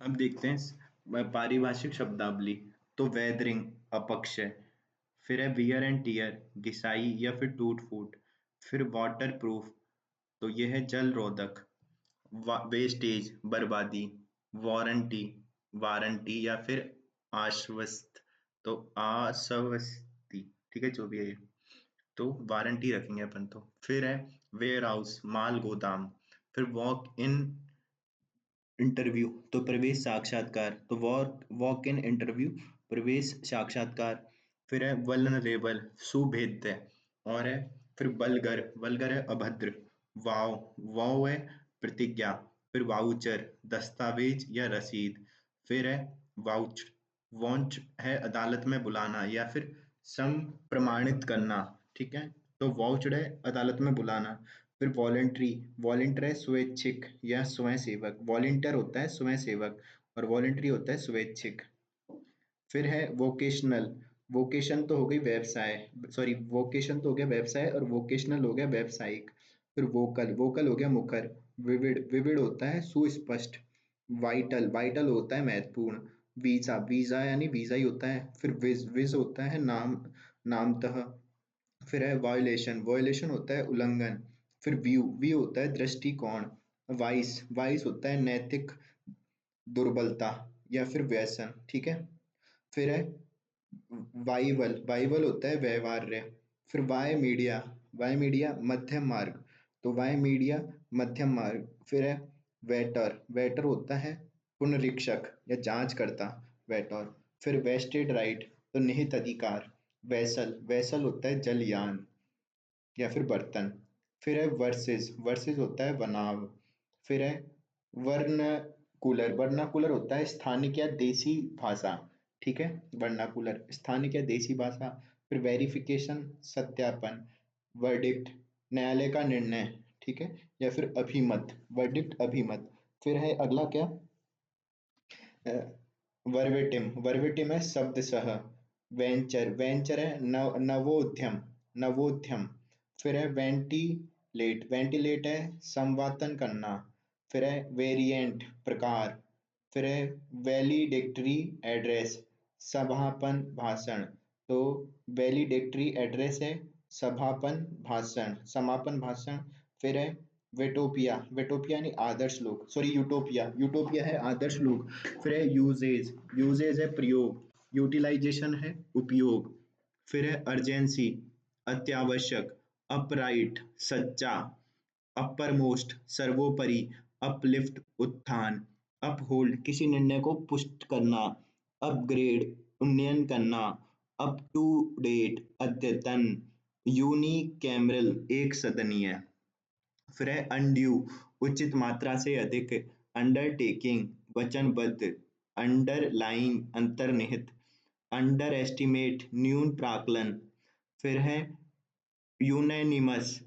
अब देखते हैं पारिभाषिक शब्दावली। तो वेदरिंग अपक्ष है। फिर है वियर एंड टियर, घिसाई या फिर टूट फूट। फिर वाटर प्रूफ, तो यह है जल रोधक। वेस्टेज बर्बादी। वारंटी, वारंटी या फिर आश्वस्त, तो आश्वस्ति, ठीक है जो भी है ये। तो वारंटी रखेंगे अपन। तो फिर है वेयर हाउस, माल गोदाम। फिर वॉक इन इंटरव्यू, तो प्रवेश साक्षात्कार। तो वॉक इन इंटरव्यू, प्रवेश साक्षात्कार। फिर है वल्नरेबल, सुभेद्य। और है फिर वल्गर, वल्गर है अभद्र। वाव, वाव है प्रतिज्ञा। फिर वाउचर, दस्तावेज या रसीद। फिर है वाउच, वाउच है अदालत में बुलाना या फिर सम प्रमाणित करना। ठीक है, तो वाउचड है अदालत में बुलाना। फिर वॉलेंट्री, वॉलेंटियर है स्वैच्छिक या स्वयं सेवक। वॉलेंटियर होता है स्वयं सेवक और वॉलेंट्री होता है स्वैच्छिक। फिर है वोकेशनल, वोकेशन तो हो गई व्यवसाय, सॉरी वोकेशन तो हो गया व्यवसाय और वोकेशनल हो गया व्यावसायिक। फिर वोकल, वोकल हो गया मुखर। विविड, विविड होता है सुस्पष्ट। वाइटल, वाइटल होता है महत्वपूर्ण। वीजा, वीजा यानी वीजा ही होता है। फिर विज, विज होता है नाम, नामतः। फिर है वायोलेशन, वायोलेशन होता है उल्लंघन। फिर व्यू, व्यू होता है दृष्टिकोण। वाइस, वाइस होता है नैतिक दुर्बलता या फिर व्यसन। ठीक है। फिर है वाइवल, वाइवल होता है व्यवहार्य। फिर वाय मीडिया, वाय मीडिया मध्यम मार्ग, तो वाय मीडिया मध्यम मार्ग। फिर है वेटर, वेटर होता है पुनरीक्षक या जांच करता, वेटर। फिर वेस्टेड राइट, तो निहित अधिकार। वैसल, वैसल होता है जलयान या फिर बर्तन। फिर है वर्सेस, वर्सेस होता है बनाव। फिर है वर्नाकुलर, वर्नाकुलर होता है स्थानिक या देसी भाषा। ठीक है, वर्नाकुलर स्थानिक या देसी भाषा। फिर वेरिफिकेशन सत्यापन। वर्डिक्ट न्यायालय का निर्णय। ठीक है, या फिर अभिमत, वर्डिक्ट अभिमत। फिर है अगला क्या, वर्बेटिम, वर्बेटिम है शब्दशः। वेंचर, वेंचर है नवोद्यम, नवोद्यम। फिर है वेंटिलेट, वेंटिलेट है संवातन करना। फिर है वेरिएंट प्रकार। फिर है वैलिडेक्टरी एड्रेस, समापन भाषण। तो वैलिडेक्टरी एड्रेस है सभापन भाषण, समापन भाषण। फिर है वेटोपिया, वेटोपिया यानी आदर्श लोग, सॉरी यूटोपिया, यूटोपिया है आदर्श लोग। फिर है यूजेज, यूजेज है प्रयोग। यूटिलाइजेशन है उपयोग। फिर है अर्जेंसी, अत्यावश्यक। अपराइट, सच्चा। अपर मोस्ट, सर्वोपरि। अपलिफ्ट, उत्थान। अपहोल्ड, किसी निर्णय को पुष्ट करना। अपग्रेड, उन्नयन करना। अप टू डेट, अद्यतन। यूनिकैमरल, एक सदनीय। फिर है अनड्यू, उचित मात्रा से अधिक। अंडरटेकिंग, वचनबद्ध। अंडरलाइन, अंतर्निहित। अंडर एस्टिमेट, न्यून प्राकलन। फिर है यूनैनिमस,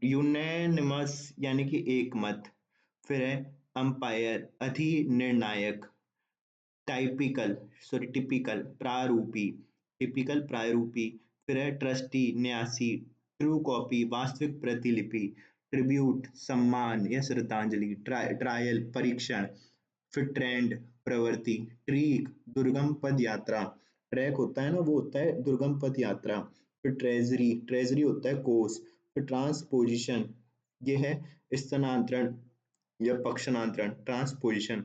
यूनैनिमस यानी कि एक मत। फिर है अंपायर, अधिनिर्णायक। टाइपिकल, सॉरी टिपिकल, प्रारूपी। टिपिकल, प्रारूपी। फिर है ट्रस्टी, न्यासी। ट्रू कॉपी, वास्तविक प्रतिलिपि। ट्रिब्यूट, सम्मान या श्रद्धांजलि। ट्रायल, परीक्षण। फिर ट्रेंड, प्रवृत्ति। ट्रीक, दुर्गम पद यात्रा। ट्रैक होता है ना, वो होता है दुर्गम पद यात्रा। फिर ट्रेजरी, ट्रेजरी होता है कोष। फिर ट्रांसपोजिशन, ये है स्थानांतरण या पक्षांतरण, ट्रांसपोजिशन।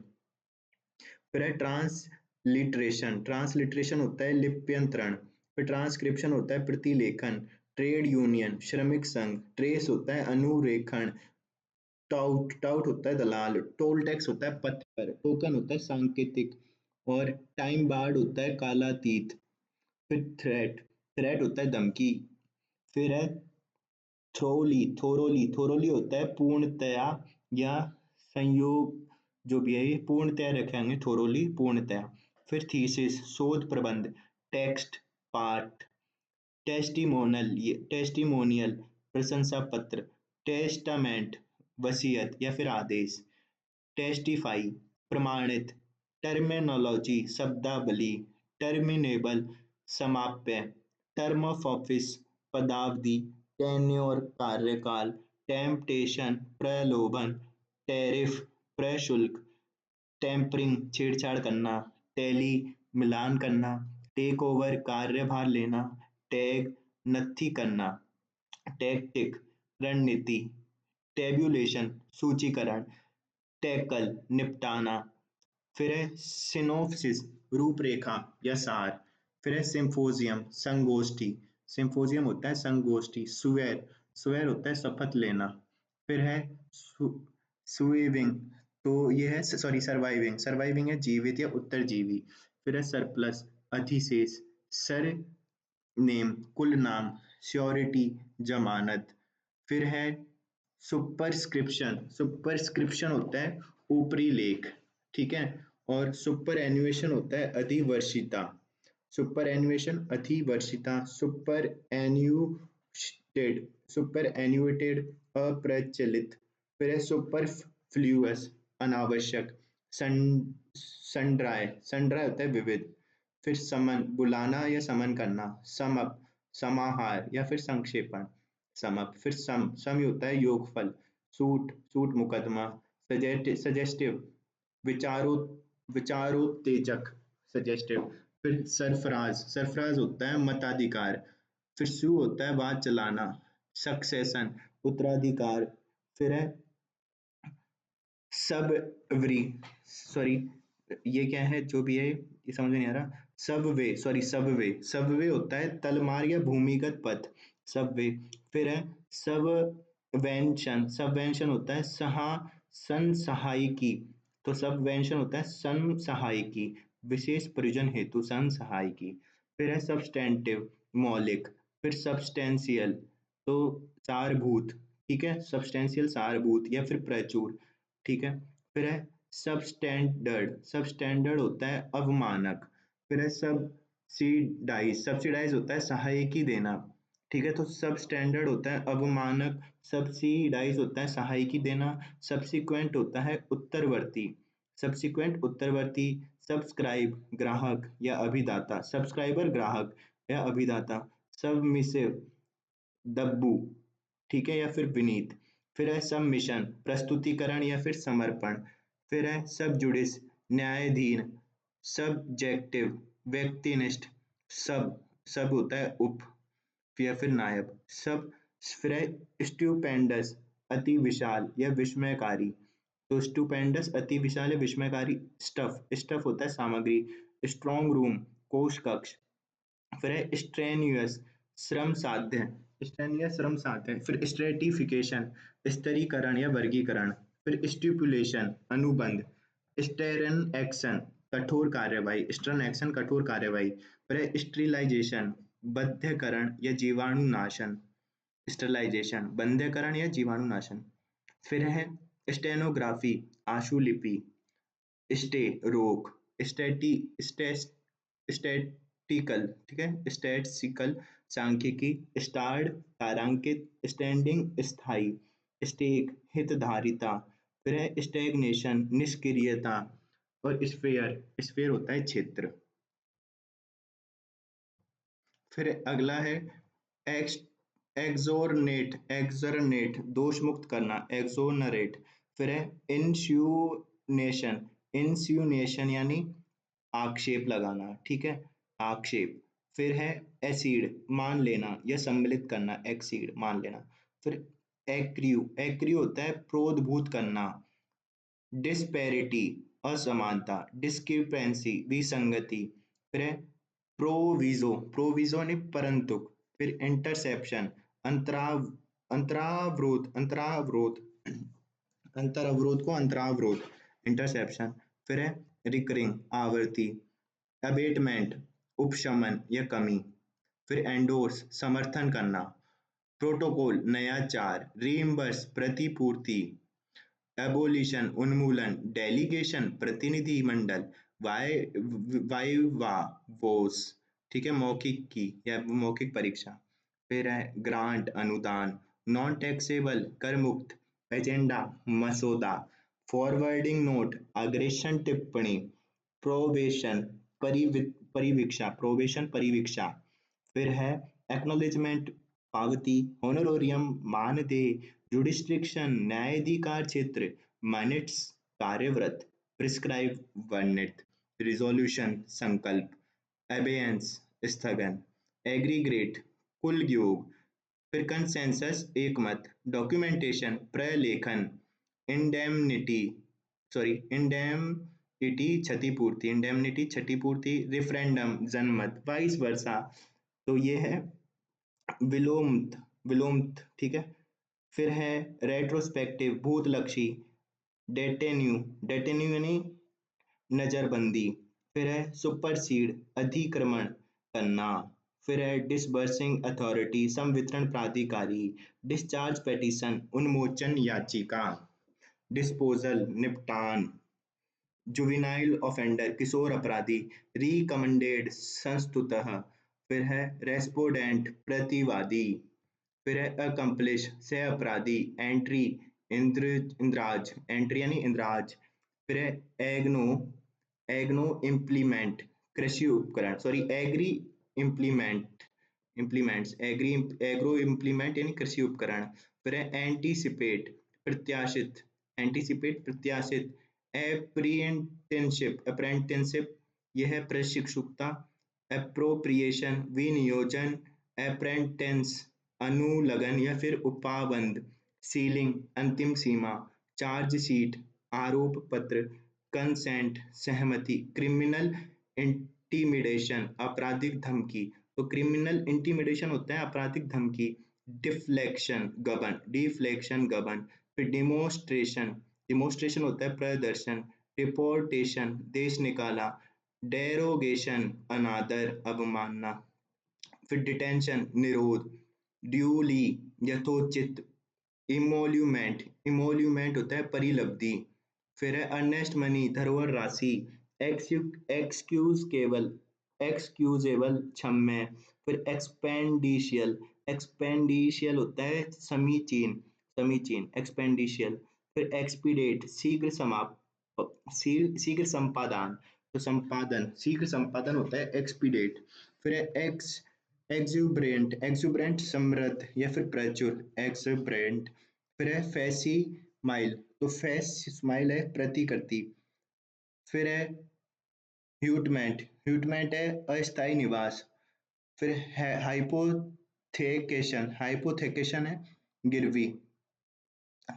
फिर है ट्रांसलिटरेशन, ट्रांसलिटरेशन होता है लिप्यंतरण। फिर ट्रांसक्रिप्शन होता है प्रतिलेखन। ट्रेड यूनियन, श्रमिक संघ। ट्रेस होता है अनुरेखण। टाउट, टाउट होता है दलाल। टोल टैक्स होता है पथ कर। टोकन होता है सांकेतिक। और टाइम बार्ड होता है कालातीत। फिर थ्रेट, थ्रेट होता है धमकी। फिर है थ्रोली, थोरोली, थोरोली होता है पूर्णतया या संयोग, जो भी है ये पूर्णतया रखेंगे, थोरोली पूर्णतया। फिर थीसिस, शोध प्रबंध। टेक्स्ट, पाठ। टेस्टिमोनल, ये टेस्टिमोनियल, प्रशंसा पत्र। टेस्टामेंट, वसीयत या फिर आदेश। टेस्टिफाई, प्रमाणित। टर्मिनोलॉजी, शब्दावली। टर्मिनेबल, समाप्य। टर्म ऑफ ऑफिस, पदावधि। टेन्योर, कार्यकाल। टेम्पटेशन, प्रलोभन। टैरिफ, प्रशुल्क। टेम्परिंग छेड़छाड़ करना, टैली मिलान करना, टेक ओवर कार्यभार लेना, टैग नत्थी करना, टैक्टिक रणनीति, टेब्यूलेशन सूचीकरण, टैकल निपटाना, फिर है सिनोप्सिस रूपरेखा या सार, फिर है सिम्फोजियम संगोष्ठी, सिम्फोजियम होता है संगोष्ठी, सुवेर सुवेर होता है शपथ लेना, फिर है सुइविंग, तो ये है सॉरी सर्वाइविंग, सर्वाइविंग है जीवित या उत्तरजीवी, फिर है सरप्लस अधिशेष, सर नेम कुल नाम, श्योरिटी जमानत, फिर है सुपरस्क्रिप्शन, सुपरस्क्रिप्शन होता है ऊपरी लेख, ठीक है, और सुपर एन्युएशन होता है अधिवर्षिता, सुपर एन्युएशन अधिवर्षिता, सुपर एन्युएटेड अप्रचलित, फिर है सुपरफ्लूअस अनावश्यक, सन सनड्राई सनड्राई होता है विविध, फिर समन बुलाना या समन करना, सम अप समाहार या फिर संक्षेपण, सम अप, फिर सम होता है योगफल, सूट सूट मुकदमा, सजेस्टिव विचारो विचारोत्तेजक, सजेस्टिव, फिर सरफराज सरफराज होता है मताधिकार, फिर सू होता है बात चलाना, सक्सेशन उत्तराधिकार, फिर है सब वरी सॉरी ये क्या है जो भी है ये समझ में नहीं आ रहा, सबवे होता है तलमार या भूमिगत पथ, सबवे, फिर है सबवेंशन होता है संसहायिकी, तो सबवेंशन होता है संसहायिकी, विशेष प्रयोजन हेतु संसहायिकी, फिर है सब्सटेंटिव मौलिक, फिर सब्सटेंशियल तो सारभूत, ठीक है, सब्सटेंशियल सारभूत या फिर प्रचुर, ठीक है, फिर है सबस्टैंडर्ड होता है अवमानक, फिर है सब्सिडाइज होता है सहायकी देना, ठीक है, तो सब स्टैंडर्ड होता है अवमानक, सब्सिडाइज होता है सहायकी देना, सब्सिक्वेंट होता है उत्तरवर्ती, सब्सिक्वेंट उत्तरवर्ती, सब्सक्राइब ग्राहक या अभिदाता, सब्सक्राइबर ग्राहक या अभिदाता, सबमिसिव दब्बू, ठीक है, या फिर विनीत, फिर है सबमिशन प्रस्तुतिकरण या फिर समर्पण, फिर है सब जुडिस न्यायाधीन, सब्जेक्टिव व्यक्तिनिष्ठ, सब सब होता है उप या फिर नायब, सब, फिर है स्टूपेंडस अति विशाल या विस्मयकारी, तो स्टूपेंडस अति विशाल या विस्मयकारी, स्टफ स्टफ होता है सामग्री, स्ट्रॉन्ग रूम कोष कक्ष, फिर है स्ट्रेनियस श्रम साध्य, फिर स्ट्रेटिफिकेशन स्तरीकरण या वर्गीकरण, फिर स्टिपुलेशन अनुबंध, स्टेरन एक्शन कठोर कार्यवाही, स्टर्न एक्शन कठोर कार्यवाही, फिर है स्टरिलाइजेशन बध्यकरण या जीवाणुनाशन, स्टरलाइजेशन बंध्यकरण या जीवाणुनाशन, फिर है स्टेनोग्राफी आशुलिपि, स्टे रोक, स्टैटी स्टैटिकल, ठीक है, स्टैटिस्टिकल सांख्यिकी, स्टार्ड तारांकित, स्टैंडिंग स्थायी, स्टेक हितधारिता, फिर है स्टैग्नेशन निष्क्रियता, और स्फेयर स्फेयर होता है क्षेत्र, फिर अगला है एक्स एक्सोरनेट दोष मुक्त करना, एक्सोनरेट, फिर है इंस्यूनेशन इंस्यूनेशन यानी आक्षेप लगाना, ठीक है, आक्षेप, फिर है एसिड मान लेना या सम्मिलित करना, एक्सीड मान लेना, फिर एक्रियू होता है प्रोद्भूत करना, डिस्पैरिटी असमानता, डिस्क्रिपेंसी विसंगति, फिर है प्रोविजो ने परंतु, फिर इंटरसेप्शन अंतराव अंतरावरोध अंतरावरोध को अंतरावरोध, इंटरसेप्शन, फिर है रिकरिंग आवर्ती, अबेटमेंट उपशमन या कमी, फिर एंडोर्स समर्थन करना, प्रोटोकॉल नयाचार, रीइंबर्स प्रतिपूर्ति, एबोलिशन उन्मूलन, डेलीगेशन प्रतिनिधिमंडल, वाई वाइवा वोस, ठीक है, मौखिक की या मौखिक परीक्षा, फिर है ग्रांट अनुदान, नॉन टैक्सेबल कर मुक्त, एजेंडा मसौदा, फॉरवर्डिंग नोट अग्रेषण टिप्पणी, प्रोबेशन प्रोबेशन परिवीक्षा, फिर है एक्नॉलेजमेंट पावती, होनोरोरियम मानदेय, जुडिस्ट्रिक्शन न्यायाधिकार क्षेत्र, मिनट्स कार्यव्रत, प्रिस्क्राइब वर्णित, रिजोल्यूशन संकल्प, अबेयंस स्थगन, एग्रीगेट कुल योग, फिर कंसेंसस एकमत, डॉक्यूमेंटेशन प्रलेखन, इंडेमनिटी इंडेमनिटी क्षतिपूर्ति, रेफरेंडम जनमत, वाइस वर्सा। तो ये है विलोमत विलोमत, ठीक है। फिर है रेट्रोस्पेक्टिव भूतलक्षी, डेटेन्यू यानी नजरबंदी। फिर है सुपरसीड अधिक्रमण करना। फिर है डिसबर्सिंग अथॉरिटी संवितरण प्राधिकारी, डिस्चार्ज पेटिशन उन्मोचन याचिका, डिस्पोजल निपटान, जुवेनाइल ऑफेंडर किशोर अपराधी, रिकमेंडेड संस्तुतः। फिर है रेस्पोडेंट प्रतिवादी। फिर है अकम्पलिश सह अपराधी, एंट्री इंद्राज, एंट्री यानी इंद्राज। फिर है एग्नो एग्नो इम्प्लीमेंट कृषि उपकरण, agri implement implements agri agro implement यानी कृषि उपकरण। फिर है एंटीसिपेट प्रत्याशित, अप्रेंटिसशिप यह है प्रशिक्षुता, एप्रोप्रिएशन विनियोजन, अप्रेंटेंस अनुलगन या फिर उपाबंध, सीलिंग अंतिम सीमा, चार्जशीट आरोप पत्र, कंसेंट सहमति, क्रिमिनल इंटीमिडेशन आपराधिक धमकी। तो क्रिमिनल इंटीमिडेशन होता है आपराधिक धमकी, डिफ्लेक्शन गबन। फिर डिमोस्ट्रेशन होता है प्रदर्शन, डिपोर्टेशन देश निकाला, डेरोगेशन अनादर अवमानना। फिर डिटेंशन निरोध, ड्यूली यथोचित, इमोल्यूमेंट होता है परिलब्धि। फिर है अर्नेस्ट मनी धरोहर राशि, एक्सक्यूजेबल क्षम्य। फिर एक्सपेंडिशियल होता है समीचीन एक्सपेंडिशियल। फिर एक्सपीडेट शीघ्र संपादन, तो शीघ्र संपादन होता है एक्सपीडेट। फिर है एक्सुबरेंट समृद्ध या फिर प्रचुर, एक्सुबरेंट। फिर है फैसी माइल, तो फैस स्माइल है प्रतिकृति। फिर है ह्यूटमेंट है अस्थायी निवास। फिर है हाइपोथेकेशन है गिरवी।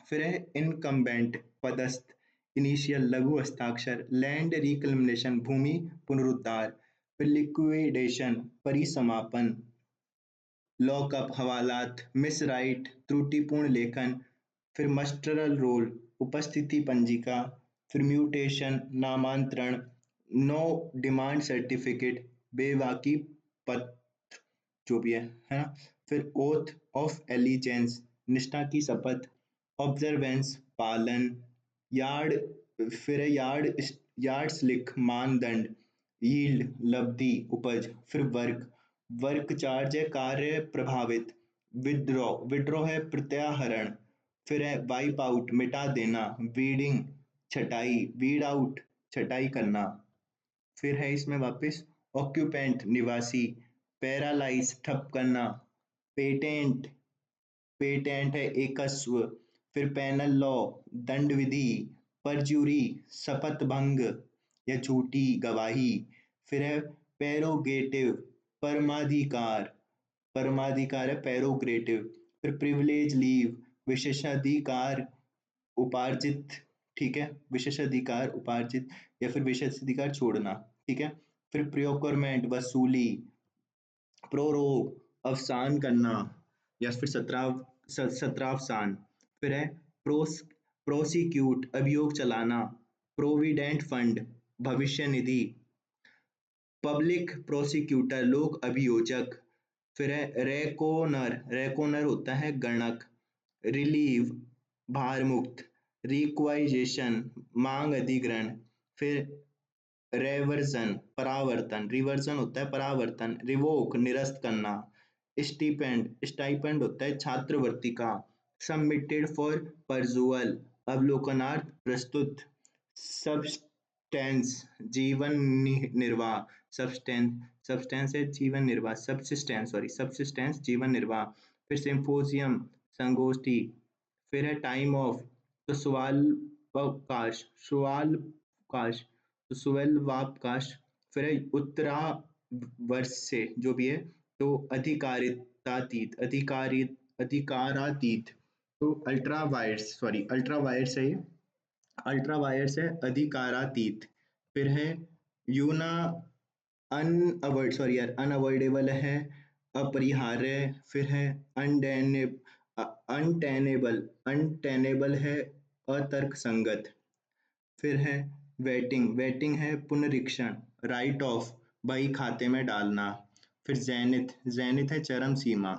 फिर है इनकम्बेंट पदस्थ, इनिशियल लघु हस्ताक्षर, लैंड रिक्लेमेशन भूमि पुनरुद्धार। फिर लिक्विडेशन परिसमापन, लॉकअप हवालात, मिस राइट त्रुटिपूर्ण लेखन। फिर मस्टरल रोल उपस्थिति पंजिका। फिर म्यूटेशन नामांतरण, नो डिमांड सर्टिफिकेट बेबाकी पत्र, जो भी है ना। फिर ओथ ऑफ एलिजेंस निष्ठा की शपथ, ऑब्जर्वेंस पालन, यार्ड फिर यार्ड स्लिक मानदंड, यील्ड लब्धि उपज। फिर वर्क चार्ज है कार्य प्रभावित, विड्रॉ है प्रत्याहरण। फिर है वाइप आउट मिटा देना, वीडिंग छटाई, वीड आउट छटाई करना। फिर है इसमें वापस ऑक्यूपेंट निवासी, पैरालाइज ठप करना, पेटेंट पेटेंट है एकस्व। फिर पेनल लॉ दंड विधि, परज्यूरी शपथ भंग या झूठी गवाही। फिर है पैरोगेटिव परमाधिकार, है पैरोग्रेटिव। फिर प्रिविलेज लीव विशेषाधिकार उपार्जित, ठीक है, विशेषाधिकार उपार्जित या फिर विशेषाधिकार छोड़ना, ठीक है। फिर प्रियोकरमेंट वसूली, प्रोरोग अवसान करना या फिर सत्रावसान। फिर है प्रोसिक्यूट अभियोग चलाना, प्रोविडेंट फंड भविष्य निधि, पब्लिक प्रोसिक्यूटर लोक अभियोजक। फिर है रेकोनर होता है गणक, रिलीव भार मुक्त, रिक्वाइजेशन मांग अधिग्रहण। फिर रिवर्जन होता है परावर्तन, रिवोक निरस्त करना। स्टाइपेंड होता है छात्रवृत्ति का, सबमिटेड फॉर परजुअल अवलोकनार्थ प्रस्तुत। सब्सटेंस जीवन निर्वाह, सब्सटेंस है जीवन निर्वाह, सब्सिस्टेंस जीवन निर्वाह। फिर सिंपोजियम संगोष्ठी। फिर है टाइम ऑफ, तो सवाल अवकाश काश, तो सुवेलवापकाश, फिर है उत्तरा वर्ष से जो भी है, तो अधिकारितातीत, अधिकारातीत, तो अल्ट्रा वायर्स है ये, अल्ट्रा वायर्स है अधिकारातीत, फिर है यूना अनअवॉइडेबल है अपरिहार्य, फिर है अनटेनेबल, अनटेनेबल है अतर्क संगत, फिर है वेटिंग, वेटिंग है पुनरीक्षण, राइट ऑफ, बही खाते में डालना, फिर जेनिथ, जेनिथ है चरम सीमा,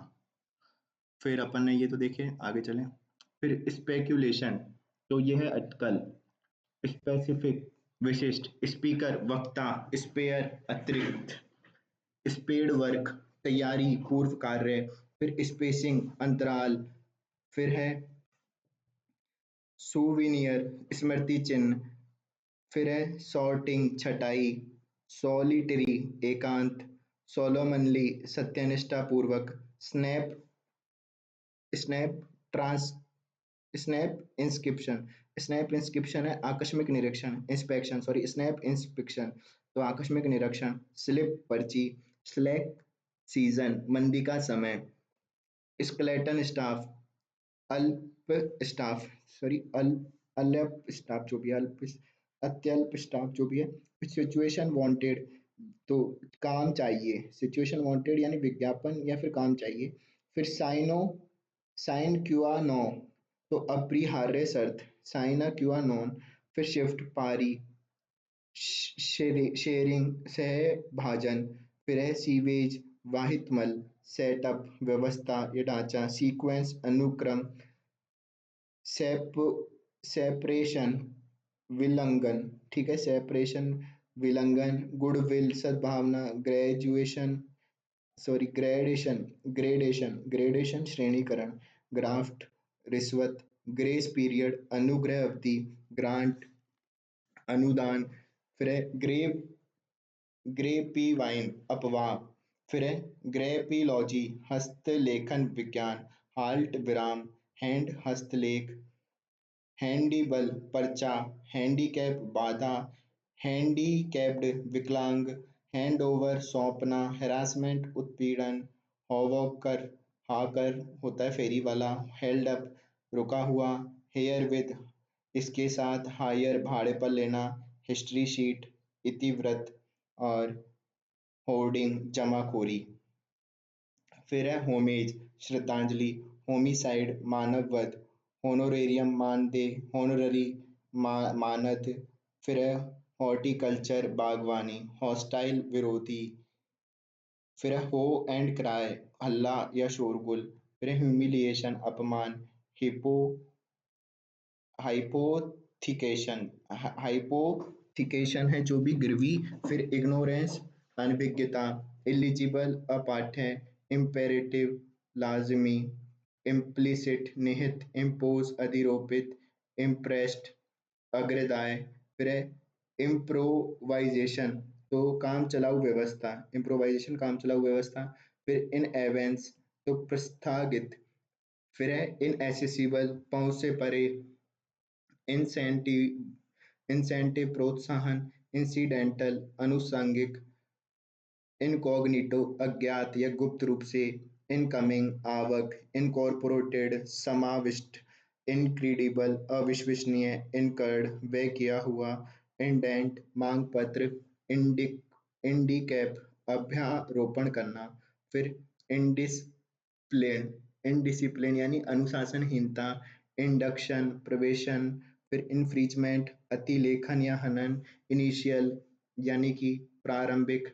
फिर अपन ने ये तो देखे, आगे चलें, फिर स्पेक्यूलेशन, तो ये है अटकल, स्पेसिफिक विशिष्ट, स्पीकर वक्ता, स्पेयर अतिरिक्त, स्पेड वर्क तैयारी पूर्व कार्य, फिर स्पेसिंग अंतराल, फिर है सूविनियर स्मृति चिन्ह, फिर है सॉर्टिंग छटाई, सॉलिटरी एकांत, सोलोमनली सत्यनिष्ठा पूर्वक, snap, snap trans snap inscription, snap inscription है आकस्मिक निरीक्षण, इंस्पेक्शन सॉरी स्नैप इंस्पेक्शन, तो आकस्मिक निरीक्षण, स्लिप पर्ची, स्लैक सीजन मंदी का समय, स्केलेटन स्टाफ, अल्प स्टाफ सॉरी अल्प स्टाफ जो भी है, अल्प अत्यल्प स्टाफ जो भी है, सिचुएशन वांटेड, तो काम चाहिए, सिचुएशन वांटेड यानी विज्ञापन या फिर काम चाहिए, फिर साइन क्यूआ नो, तो अपरिहार्य शर्त, साइना क्यूआ नॉन, फिर शिफ्ट पारी, शेयरिंग सह भाजन, फिर है सीवेज वाहित मल, सेटअप व्यवस्था या ढांचा, सीक्वेंस अनुक्रम, सेप सेपरेशन विलंघन, ठीक है, सेपरेशन विलंघन, गुडविल सद्भावना, ग्रेजुएशन सॉरी ग्रेडेशन, ग्रेडेशन श्रेणीकरण, ग्राफ्ट रिश्वत, ग्रेस पीरियड अनुग्रह अवधि, ग्रांट अनुदान, फिर है ग्रेपी वाइन अपवाह, फिर है ग्रेपिलॉजी हस्तलेखन विज्ञान, हाल्ट विराम, हैंड हस्तलेख, हैंडीबल पर्चा, हैंडीकैप बाधा, हैंडीकैप्ड विकलांग, हैंडओवर सौंपना, हैरासमेंट उत्पीड़न, हॉवकर हाकर होता है फेरी वाला, हेल्ड अप रुका हुआ, हेयर विद इसके साथ, हायर भाड़े पर लेना, हिस्ट्री शीट इतिवृत्त, और होर्डिंग जमाखोरी, फिर है होमेज श्रद्धांजलि, होमिसाइड मानववध, होनोरेरियम मानदेय, होनररी मानद, फिर है हॉर्टिकल्चर बागवानी, हॉस्टाइल विरोधी, फिर है हो एंड क्राई हल्ला या शोरगुल, फिर है ह्यूमिलिएशन अपमान, हिपो हाइपोथिकेशन, हाइपोथिकेशन है जो भी गिरवी, फिर इग्नोरेंस अनभिज्ञता, इलिजिबल अपाठ्य, इम्पेरेटिव लाजमी, इम्प्लिसिट निहित, इम्पोज अधिरोपित, इम्प्रेस्ड अग्रदाय, फिर है इम्प्रोवाइजेशन, तो काम चलाऊ व्यवस्था, इम्प्रोवाइजेशन काम चलाऊ व्यवस्था, फिर इन एवेंस, तो प्रस्थागित, फिर है इनएसेसिबल पहुंच से परे, इंसेंटिव इंसेंटिव प्रोत्साहन, इंसिडेंटल अनुषंगिक, इनकॉग्निटो अज्ञात या गुप्त रूप से, इनकमिंग आवक, इनकॉर्पोरेटेड समाविष्ट, इनक्रेडिबल अविश्वसनीय, इनकर्ड व्यय किया हुआ, इंडेंट मांग पत्र, इंडिक इंडिकैप अभ्यारोपण करना, फिर इनडिसिप्लिन, इनडिसिप्लिन यानी अनुशासनहीनता, इंडक्शन प्रवेशन, फिर इन्फ्रीजमेंट अतिलेखन या हनन, इनिशियल यानी कि प्रारंभिक,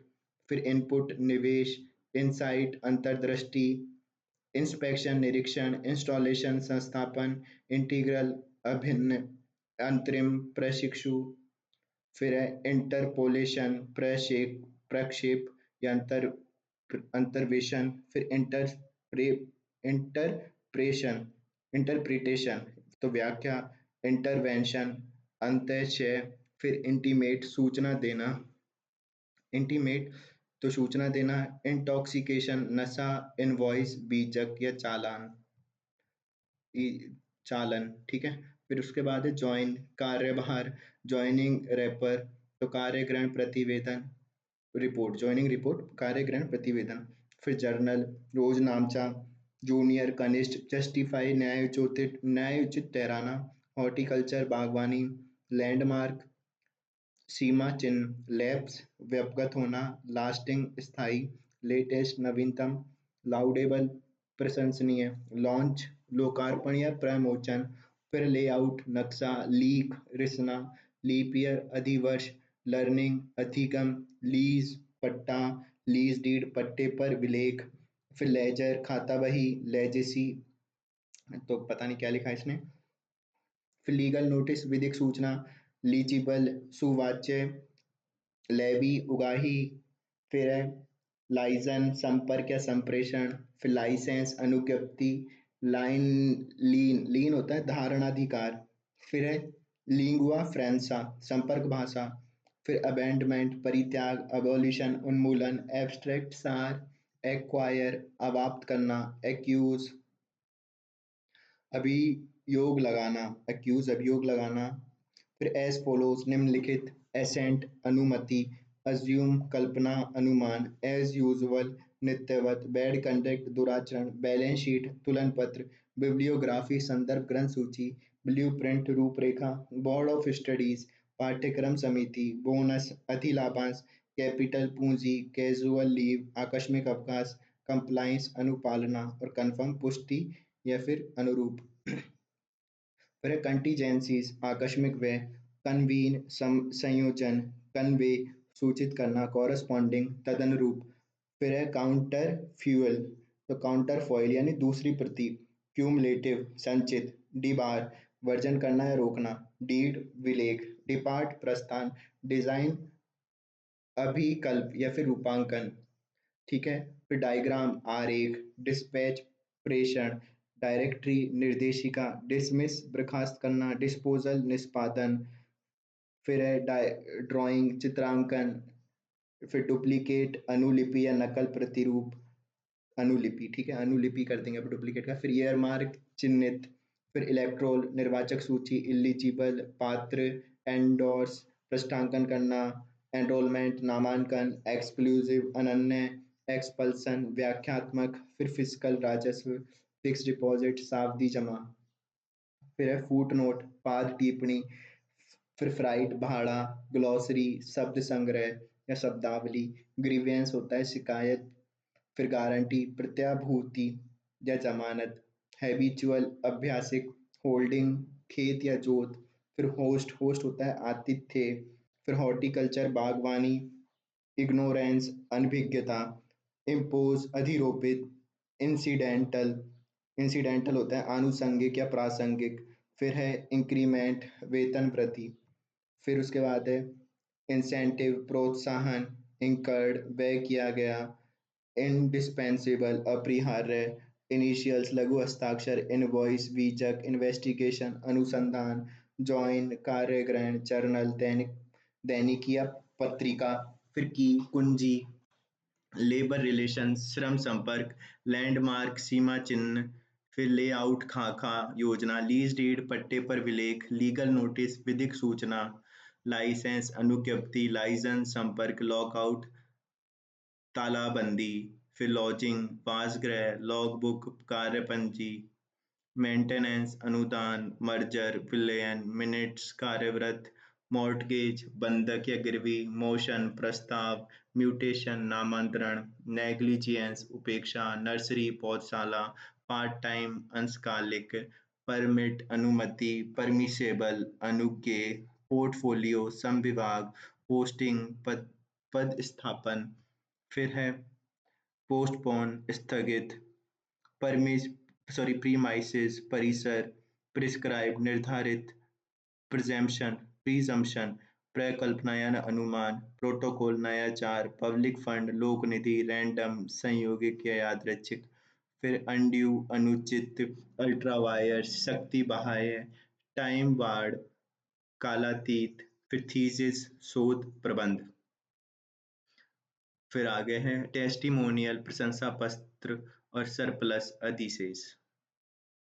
फिर इनपुट निवेश, इनसाइट अंतर्दृष्टि, इंस्पेक्शन निरीक्षण, इंस्टॉलेशन संस्थापन, इंटीग्रल अभिन्न, अंतरिम प्रशिक्षु, फिर है इंटरपोलेशन प्रक्षेप या अंतर्वेशन, फिर इंटरप्रेशन इंटरप्रिटेशन, तो व्याख्या, इंटरवेंशन अंतःचय, फिर इंटीमेट सूचना देना, इंटीमेट तो सूचना देना, इंटॉक्सिकेशन नशा, इनवॉइस बीजक या चालान, चालन, ठीक है, फिर उसके बाद है ज्वाइन कार्यभार, ज्वाइनिंग रैपर, तो कार्यग्रहण प्रतिवेदन, रिपोर्ट, ज्वाइनिंग रिपोर्ट, कार्यग्रहण प्रतिवेदन। फिर जर्नल, रोजनामचा, जूनियर, कनिष्ठ, जस्टिफाई, न्यायोचित ठहराना, हॉर्टिकल्चर, बागवानी, लैंडमार्क, सीमा चिन्ह, लैप्स, व्यपगत होना, लास्टिंग, स्थायी, लेटेस्ट, नवीनतम, लाउडेबल, प्रशंसनीय, लॉन्च, लोकार्पण या प्रमोचन। फिर लेआउट, नक्शा, लीक, रिसना, लीप ईयर, अधिवर्ष, लर्निंग, अधिगम, लीज, पट्टा, लीज डीड, पट्टे पर विलेख। फिर लेजर, खाता बही, लेजेसी, तो पता नहीं क्या लिखा है इसने। फिर लीगल नोटिस, विधिक सूचना, लीजिबल, सुवाच्य, लेवी, उगाही। फिर है लाइजन, संपर्क या संप्रेषण। फिर लाइसेंस, अनुज्ञप्ति, लाइन, लीन होता है धारणाधिकार। फिर है लिंगुआ फ्रेंसा, संपर्क भाषा। फिर अबेंडमेंट, परित्याग, अबॉलिशन, उन्मूलन। एब्स्ट्रैक्ट, सार, एक्वायर, अवाप्त करना। एक्यूज, अभियोग लगाना, एक्यूज, अभियोग लगाना। फिर एज फॉलोज, निम्नलिखित। एसेंट, अनुमति। अज्यूम, कल्पना, अनुमान। एज यूजुअल, नित्यवत। बैड कंडक्ट, दुराचरण। बैलेंस शीट, तुलन पत्र। बिब्लियोग्राफी, संदर्भ ग्रंथ सूची। ब्लूप्रिंट, रूपरेखा। बोर्ड ऑफ स्टडीज, पाठ्यक्रम समिति। बोनस, अधिलाभांश। कैपिटल, पूंजी। कैजुअल लीव, आकस्मिक अवकाश। कंप्लाइंस, अनुपालना। और कन्फर्म, पुष्टि या फिर अनुरूप। फिर कंटीजेंसीज, आकस्मिक व्यय। कन्वीन, संयोजन। कन्वे, सूचित करना। कॉरस्पॉन्डिंग, तदनुरूप। फिर है काउंटर फ्यूअल, तो काउंटर फॉइल यानी दूसरी प्रति। क्यूमुलेटिव, संचित। डिबार, वर्जन करना या रोकना। डीड, विलेख। डिपार्ट, प्रस्थान। डिजाइन, अभिकल्प या फिर रूपांकन। ठीक है। फिर डायग्राम, आरेख। डिस्पैच, प्रेषण। डायरेक्टरी, निर्देशिका। डिसमिस, बर्खास्त करना। डिस्पोजल, निष्पादन। फिर है ड्राइंग, चित्रांकन। फिर डुप्लीकेट, अनुलिपि या नकल, प्रतिरूप। अनुलिपि, ठीक है, अनुलिपि कर देंगे अब डुप्लीकेट का। फिर ईयर मार्क, चिन्हित। फिर इलेक्ट्रोल, निर्वाचक सूची। इलिजिबल, पात्र। एंडोर्स, पृष्ठांकन करना। एनरोलमेंट, नामांकन। एक्सक्लूसिव, अनन्य। एक्सपल्सन, व्याख्यात्मक। फिर फिजिकल, राजस्व। फिक्स डिपॉजिट, सावधि जमा। फिर है फुट नोट, पाद टिप्पणी। फिर फ्राइट, भाड़ा। ग्लॉसरी, शब्द संग्रह या शब्दावली। ग्रीवेंस होता है शिकायत। फिर गारंटी, प्रत्याभूति या जमानत। हैबिचुअल, अभ्यासिक। होल्डिंग, खेत या जोत। फिर होस्ट, होस्ट होता है आतिथ्य। फिर हॉर्टिकल्चर, बागवानी। इग्नोरेंस, अनभिज्ञता। इम्पोज, अधिरोपित। इंसिडेंटल, इंसिडेंटल होता है आनुषंगिक या प्रासंगिक। फिर है इंक्रीमेंट, वेतन वृद्धि। फिर उसके बाद है इंसेंटिव, प्रोत्साहन। इंकर्ड, व्यय किया गया। इंडिस्पेंसेबल, अपरिहार्य। इनिशियल्स, लघु हस्ताक्षर। इनवॉइस, बीजक। इन्वेस्टिगेशन, अनुसंधान। जॉइन, कार्यग्रहण। जर्नल, दैनिक, दैनिकी या पत्रिका। फिर की, कुंजी। लेबर रिलेशंस, श्रम संपर्क। लैंडमार्क, सीमा चिन्ह। फिर लेआउट, खाका, योजना। लीज डीड, पट्टे पर विलेख। लीगल नोटिस, विधिक सूचना। लाइसेंस, अनुज्ञप्ति। लाइसेंस, संपर्क। लॉकआउट, तालाबंदी। फिर लॉजिंग, वासगृह। लॉगबुक, कार्यपंजी। मेंटेनेंस, अनुदान। मर्जर, विलयन। मिनट्स, कार्यव्रत। मॉर्टगेज, बंधक या गिरवी। मोशन, प्रस्ताव। म्यूटेशन, नामांतरण। नेग्लिजिएंस, उपेक्षा। नर्सरी, पौधशाला। पार्ट टाइम, अंशकालिक। परमिट, अनुमति। परमिसेबल, अनुज्ञेय। पोर्टफोलियो, संविभाग। पोस्टिंग, पद, पद स्थापन। फिर है पोस्टपोन, स्थगित। परमिस, प्रीमाइसेस, परिसर। प्रिस्क्राइब, निर्धारित। प्रिजम्पशन, प्रीजम्पशन, प्रकल्पना या अनुमान। प्रोटोकॉल, नयाचार। पब्लिक फंड, लोक निधि। रैंडम, संयोगिक या यादृच्छिक। फिर अनड्यू, अनुचित। अल्ट्रा वायर्स, शक्ति बाह्य। टाइम वार्ड, कालातीत। फिर थीसिस, शोध प्रबंध। फिर आगे है टेस्टिमोनियल, प्रशंसा पत्र और सरप्लस, अधिशेष।